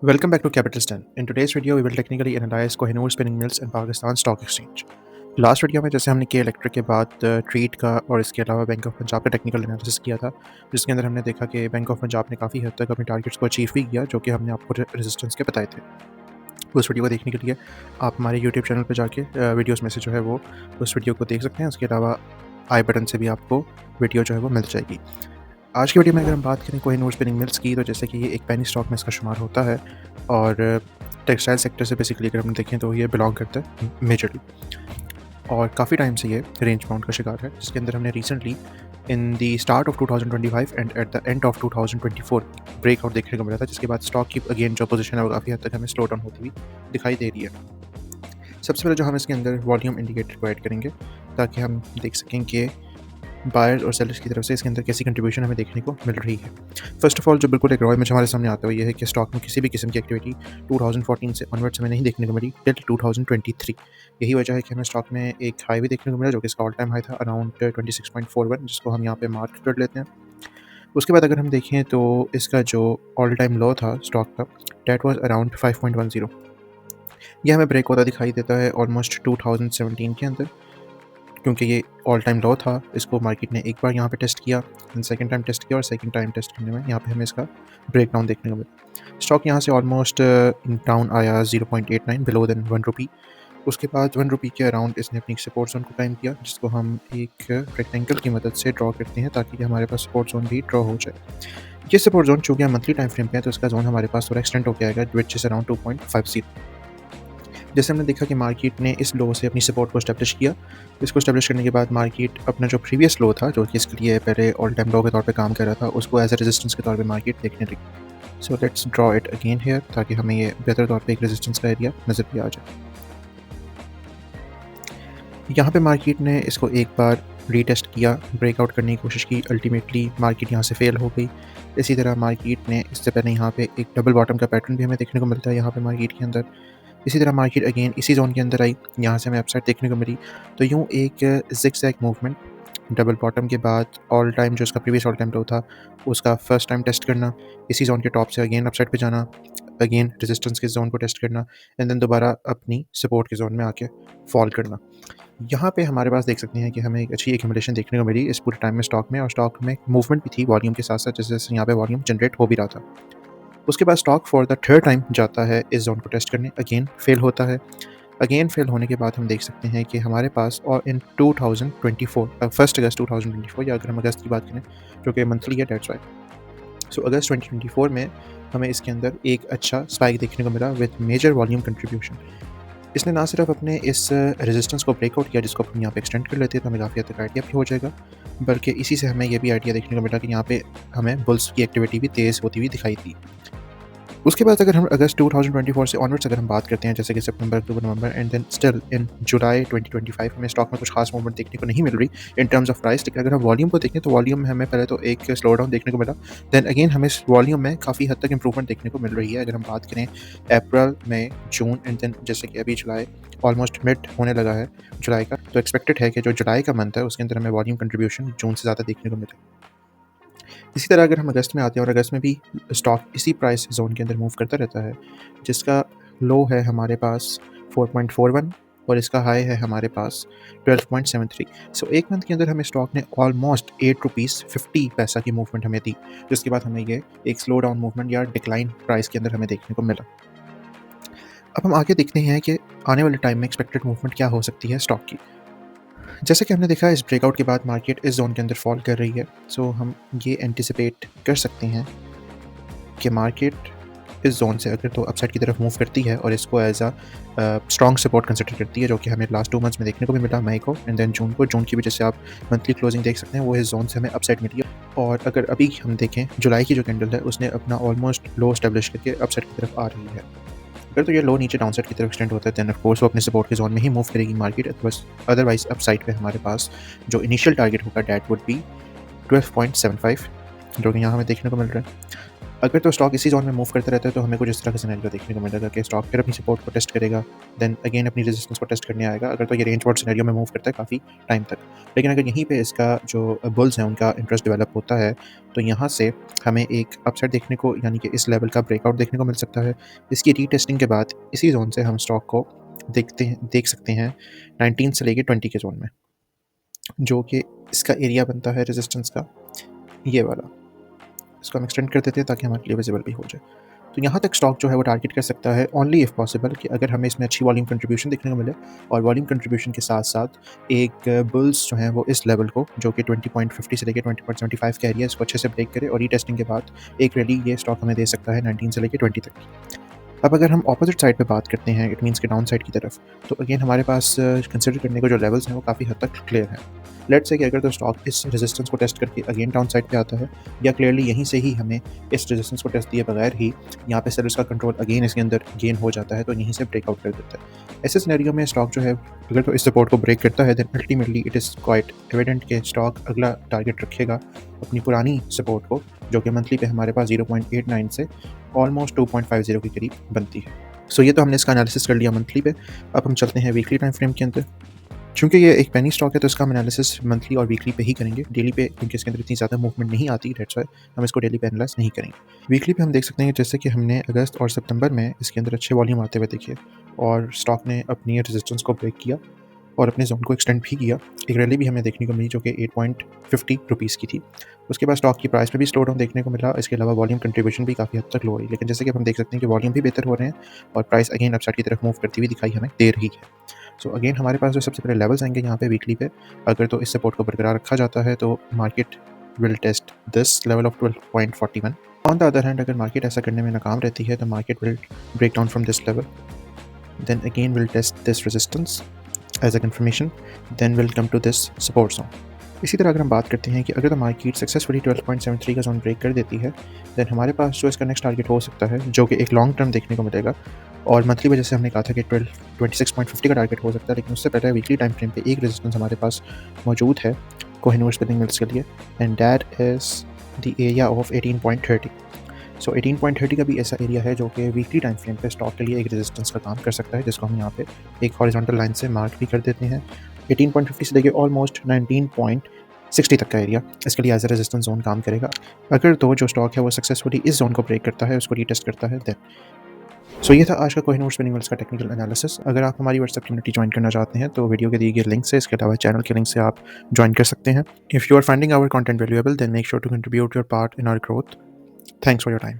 Welcome back to Capital Stand. In today's video, we will technically analyze Kohinoor Spinning Mills and Pakistan Stock Exchange. Last video में जैसे हमने के electric के बाद treat का और इसके अलावा बैंक ऑफ पंजाब का टेक्निकल एनालिसिस किया था, जिसके अंदर हमने देखा कि बैंक ऑफ पंजाब ने काफ़ी हद तक अपने टारगेट्स को अचीव भी किया, जो कि हमने आपको रेजिस्टेंस के बताए थे। उस वीडियो को देखने के लिए आप हमारे यूट्यूब चैनल पर जाके वीडियोज़ में से जो है वो उस वीडियो को देख सकते हैं। उसके अलावा आई बटन से भी आपको वीडियो जो है वो मिल जाएगी। आज की वीडियो में अगर हम बात करें कोहिनूर स्पिनिंग मिल्स की, तो जैसे कि ये एक पेनी स्टॉक में इसका शुमार होता है और टेक्सटाइल सेक्टर से बेसिकली अगर हम देखें तो ये बिलोंग करता है मेजरली, और काफ़ी टाइम से ये रेंज बाउंड का शिकार है, जिसके अंदर हमने recently in the start of 2025 and at the end of 2024 breakout देखने को मिला था, जिसके बाद स्टॉक की अगेन जो पोजीशन है वो काफ़ी हद तक हमें स्लो डाउन होती हुई दिखाई दे रही है। सबसे पहले जो हम इसके अंदर वॉल्यूम इंडिकेटर को ऐड करेंगे ताकि हम देख सकें कि बायर्स और सेलर्स की तरफ से इसके अंदर कैसी कंट्रीब्यूशन हमें देखने को मिल रही है। फर्स्ट ऑफ ऑल जो बिल्कुल एक रॉ इमेज हमारे सामने आता है ये है कि स्टॉक में किसी भी किस्म की एक्टिविटी 2014 से ऑनवर्ड्स हमें नहीं देखने को मिली टिल 2023। यही वजह है कि हमें स्टॉक में एक हाई भी देखने को मिला, जो कि इसका ऑल टाइम हाई था अराउंड 26.41, जिसको हम यहाँ पे मार्क कर लेते हैं। उसके बाद अगर हम देखें तो इसका जो ऑल टाइम लो था स्टॉक का, डेट वॉज अराउंड 5.10। यह हमें ब्रेक होता दिखाई देता है ऑलमोस्ट 2017 के अंदर, क्योंकि ये ऑल टाइम लो था। इसको मार्केट ने एक बार यहाँ पे टेस्ट किया, सेकंड टाइम टेस्ट किया, और सेकंड टाइम टेस्ट करने में यहाँ पे हमें इसका ब्रेक डाउन देखने को मिला। स्टॉक यहाँ से ऑलमोस्ट डाउन आया 0.89 बिलो देन 1 रुपी। उसके बाद 1 रुपी के अराउंड इसने अपनी सपोर्ट जोन को टाइम किया, जिसको हम एक रेक्टेंगल की मदद से ड्रॉ करते हैं ताकि हमारे पास सपोर्ट जोन भी ड्रॉ हो जाए। ये सपोर्ट जोन चूँकि मंथली टाइम फ्रेम पे है, तो इसका जोन हमारे पास थोड़ा एक्सटेंड होकर आएगा, विच इज़ अराउंड 2.50। जैसे हमने देखा कि मार्केट ने इस लो से अपनी सपोर्ट को एस्टेब्लिश किया। इसको एस्टेब्लिश करने के बाद मार्केट अपना जो प्रीवियस लो था, जो कि इसके लिए पहले ऑल टाइम लो के तौर पे काम कर रहा था, उसको एज ए रेजिस्टेंस के तौर पे मार्केट देखने लगी। So let's draw it again here ताकि हमें ये बेहतर तौर पे एक रेजिस्टेंस का एरिया नज़र भी आ जाए। यहाँ पे मार्केट ने इसको एक बार रीटेस्ट किया, ब्रेकआउट करने की कोशिश की, अल्टीमेटली मार्केट यहाँ से फेल हो गई। इसी तरह मार्केट ने इससे पहले यहाँ पे एक डबल बॉटम का पैटर्न भी हमें देखने को मिलता है यहाँ पे मार्केट के अंदर। इसी तरह मार्केट अगेन इसी जोन के अंदर आई, यहाँ से हमें अपसाइड देखने को मिली। तो यूँ एक ज़िगज़ैग मूवमेंट, डबल बॉटम के बाद ऑल टाइम जो उसका प्रीवियस ऑल टाइम लो था उसका फर्स्ट टाइम टेस्ट करना, इसी जोन के टॉप से अगेन अपसाइड पे जाना, अगेन रेजिस्टेंस के जोन को टेस्ट करना, एंड देन दोबारा अपनी सपोर्ट के जोन में आके फॉल करना। यहाँ पे हमारे पास देख सकते हैं कि हमें एक अच्छी एक्यूमुलेशन देखने को मिली इस पूरे टाइम में स्टॉक में, और स्टॉक में मूवमेंट भी थी वॉल्यूम के साथ साथ, जैसे जैसे यहाँ पे वॉल्यूम जनरेट हो भी रहा था। उसके बाद stock for the third time जाता है इस जोन को टेस्ट करने, अगेन फेल होता है। अगेन फेल होने के बाद हम देख सकते हैं कि हमारे पास और इन 2024 1 अगस्त 2024, या अगर हम अगस्त की बात करें जो कि मंथली है, डेट्स राइट। सो अगस्त 2024 में हमें इसके अंदर एक अच्छा स्पाइक देखने को मिला विद मेजर वॉल्यूम कंट्रीब्यूशन। इसने ना सिर्फ अपने इस रेजिस्टेंस को ब्रेकआउट किया, जिसको अपन यहाँ पे एक्सटेंड कर लेते हैं तो हमें काफ़ी हद तक आइडिया भी हो जाएगा, बल्कि इसी से हमें ये भी आइडिया देखने को मिला कि यहाँ पे हमें बुल्स की एक्टिविटी भी तेज़ होती हुई दिखाई दी। उसके बाद अगर हम अगस्त 2024 से ऑनवर्ड्स अगर हम बात करते हैं, जैसे कि सितंबर, अक्टूबर, नवंबर, एंड देन स्टिल इन जुलाई 2025 हमें स्टॉक में कुछ खास मूवमेंट देखने को नहीं मिल रही इन टर्म्स ऑफ प्राइस। लेकिन अगर हम वॉल्यूम को देखें तो वॉल्यूम में हमें पहले तो एक स्लो डाउन देखने को मिला, देन अगेन हमें वॉल्यूम में काफ़ी हद तक इंप्रूवमेंट देखने को मिल रही है। अगर हम बात करें अप्रैल, मई, जून, एंड देन जैसे कि अभी जुलाई ऑलमोस्ट मिड होने लगा है जुलाई का, तो एक्सपेक्टेड है कि जो जुलाई का मंथ है उसके अंदर हमें वॉल्यूम कंट्रीब्यूशन जून से ज़्यादा देखने को मिले। इसी तरह अगर हम अगस्त में आते हैं, और अगस्त में भी स्टॉक इसी प्राइस जोन के अंदर मूव करता रहता है, जिसका लो है हमारे पास 4.41 और इसका हाई है हमारे पास 12.73। सो एक मंथ के अंदर हमें स्टॉक ने ऑलमोस्ट 8 रुपीज़ 50 पैसा की मूवमेंट हमें दी, जिसके बाद हमें ये एक स्लो डाउन मूवमेंट या डिक्लाइन प्राइस के अंदर हमें देखने को मिला। अब हम आगे देखते हैं कि आने वाले टाइम में एक्सपेक्टेड मूवमेंट क्या हो सकती है स्टॉक की। जैसे कि हमने देखा इस ब्रेकआउट के बाद मार्केट इस जोन के अंदर फॉल कर रही है, सो हम ये एंटिसिपेट कर सकते हैं कि मार्केट इस जोन से अगर तो अपसाइड की तरफ मूव करती है और इसको as a strong support consider करती है, जो कि हमें लास्ट 2 मंथ्स में देखने को भी मिला, मई को एंड देन जून को। जून की वजह से आप मंथली क्लोजिंग देख सकते हैं, वो इस जोन से हमें अपसाइड मिली है। और अगर अभी हम देखें जुलाई की जो कैंडल है उसने अपना ऑलमोस्ट लो स्टेब्लिश करके अपसाइड की तरफ आ रही है। अगर तो ये लो नीचे डाउनसाइड की तरफ एक्सटेंड होता है, देन ऑफ कोर्स वो अपने सपोर्ट के जोन में ही मूव करेगी मार्केट। अदरवाइज अपसाइड पे हमारे पास जो इनिशियल टारगेट होगा डेट वुड बी 12.75, जो कि यहाँ हमें देखने को मिल रहा है। अगर तो स्टॉक इसी ज़ोन में मूव करता रहता है तो हमें कुछ इस तरह का सिनेरियो देखने को मिलेगा कि स्टॉक फिर अपनी सपोर्ट को टेस्ट करेगा, देन अगेन अपनी रेजिस्टेंस को टेस्ट करने आएगा। अगर तो ये रेंज बाउंड सिनेरियो में मूव करता है काफ़ी टाइम तक। लेकिन अगर यहीं पे इसका जो बुल्स हैं उनका इंटरेस्ट डेवलप होता है, तो यहाँ से हमें एक अपसाइड देखने को, यानी कि इस लेवल का ब्रेकआउट देखने को मिल सकता है। इसकी रीटेस्टिंग के बाद इसी ज़ोन से हम स्टॉक को देख सकते हैं 19 से लेके 20 के ज़ोन में, जो कि इसका एरिया बनता है रेजिस्टेंस का, ये वाला। इसको हम एक्सटेंड कर देते हैं ताकि हमारे लिए विजिबल भी हो जाए। तो यहाँ तक स्टॉक जो है वो टारगेट कर सकता है ओनली इफ़ पॉसिबल, कि अगर हमें इसमें अच्छी वॉल्यूम कंट्रीब्यूशन देखने को मिले, और वॉल्यूम कंट्रीब्यूशन के साथ-साथ एक बुल्स जो हैं वो इस लेवल को, जो कि 20.50 से लेके 20.75 का एरिया है, इसको अच्छे से ब्रेक करे और रीटेस्टिंग के बाद एक रैली ये स्टॉक हमें दे सकता है 19 से लेके 20 तक। अब अगर हम ऑपोजिट साइड पे बात करते हैं, इट मीन्स के डाउन साइड की तरफ, तो अगेन हमारे पास कंसिडर करने को जो लेवल्स हैं वो काफ़ी हद तक क्लियर हैं। लेट्स से कि अगर तो स्टॉक इस रेजिस्टेंस को टेस्ट करके अगेन डाउन साइड पे आता है, या क्लियरली यहीं से ही हमें इस रेजिस्टेंस को टेस्ट दिए बगैर ही यहाँ पे सेलर्स का कंट्रोल अगेन इसके अंदर गेन हो जाता है, तो यहीं से ब्रेकआउट कर देता है। ऐसे सिनेरियो में स्टॉक जो है अगर तो इस सपोर्ट को ब्रेक करता है, then ultimately it is quite evident कि स्टॉक अगला टारगेट रखेगा अपनी पुरानी सपोर्ट को, जो कि मंथली पे हमारे पास 0.89 से ऑलमोस्ट 2.50 के करीब बनती है। सो ये तो हमने इसका एनालिसिस कर लिया मंथली पे। अब हम चलते हैं वीकली टाइम फ्रेम के अंदर। चूँकि ये एक पेनी स्टॉक है तो इसका हम एनालिसिस मंथली और वीकली पे ही करेंगे। डेली पे क्योंकि इसके अंदर इतनी ज़्यादा मूवमेंट नहीं आती, दैट्स व्हाई हम इसको डेली पे एनालाइज़ नहीं करेंगे। वीकली पे हम देख सकते हैं जैसे कि हमने अगस्त और सितंबर में इसके अंदर अच्छे वॉल्यूम आते हुए देखे, और स्टॉक ने अपनी रेजिस्टेंस को ब्रेक किया और अपने ज़ोन को एक्सटेंड भी किया। एक रैली भी हमें देखने को मिली जो कि 8.50 रुपीज़ की थी। उसके बाद स्टॉक की प्राइस में भी स्लो डाउन देखने को मिला। इसके अलावा वॉल्यूम कंट्रीब्यूशन भी काफ़ी हद तक लो रही, लेकिन जैसे कि हम देख सकते हैं कि वॉल्यूम भी बेहतर हो रहे हैं और प्राइस अगेन अपसाइड की तरफ मूव करती हुई दिखाई हमें दे रही है। सो अगेन हमारे पास जो सबसे पहले लेवल्स आएंगे यहाँ पे वीकली पे, अगर तो इस सपोर्ट को बरकरार रखा जाता है तो market will test this level of 12.41। On the other hand अगर मार्केट ऐसा करने में नाकाम रहती है तो market will break down from this level, then again will test this resistance as a confirmation, then we'll come to this support zone. इसी तरह अगर हम बात करते हैं कि अगर तो मार्केट सक्सेसफुली 12.73 का जोन ब्रेक कर देती है, देन हमारे पास जो इसका नेक्स्ट टारगेट हो सकता है, जो कि एक लॉन्ग टर्म देखने को मिलेगा, और मंथली वजह से हमने कहा था कि 26.50 का टारगेट हो सकता है, लेकिन उससे पहले वीकली टाइम फ्रेम पे एक रेजिस्टेंस हमारे पास मौजूद है कोहिनूर स्पिनिंग मिल्स के लिए, and that is the area of 18.30। सो 18.30 का भी ऐसा एरिया है जो कि वीकली टाइम फ्रेम पे स्टॉक के लिए एक रेजिस्टेंस का काम कर सकता है, जिसको हम यहाँ पे एक हॉरिजॉन्टल लाइन से मार्क भी कर देते हैं। 18.50 से लेके ऑलमोस्ट 19.60 तक का एरिया इसके लिए एज ए रेजिस्टेंस जोन काम करेगा। अगर तो जो स्टॉक है वो सक्सेसफुली इस जोन को ब्रेक करता है, उसको रीटेस्ट करता है, देन सो ये था आज का कोहिनूर स्पिनिंग मिल्स का टेक्निकल एनालिसिस। अगर आप हमारी व्हाट्सएप कम्युनिटी ज्वाइन करना चाहते हैं तो वीडियो के दिए गए लिंक से, इसके अलावा चैनल के लिंक से आप ज्वाइन कर सकते हैं। If you are finding our content valuable, then make sure to contribute your part in our growth. Thanks for your time.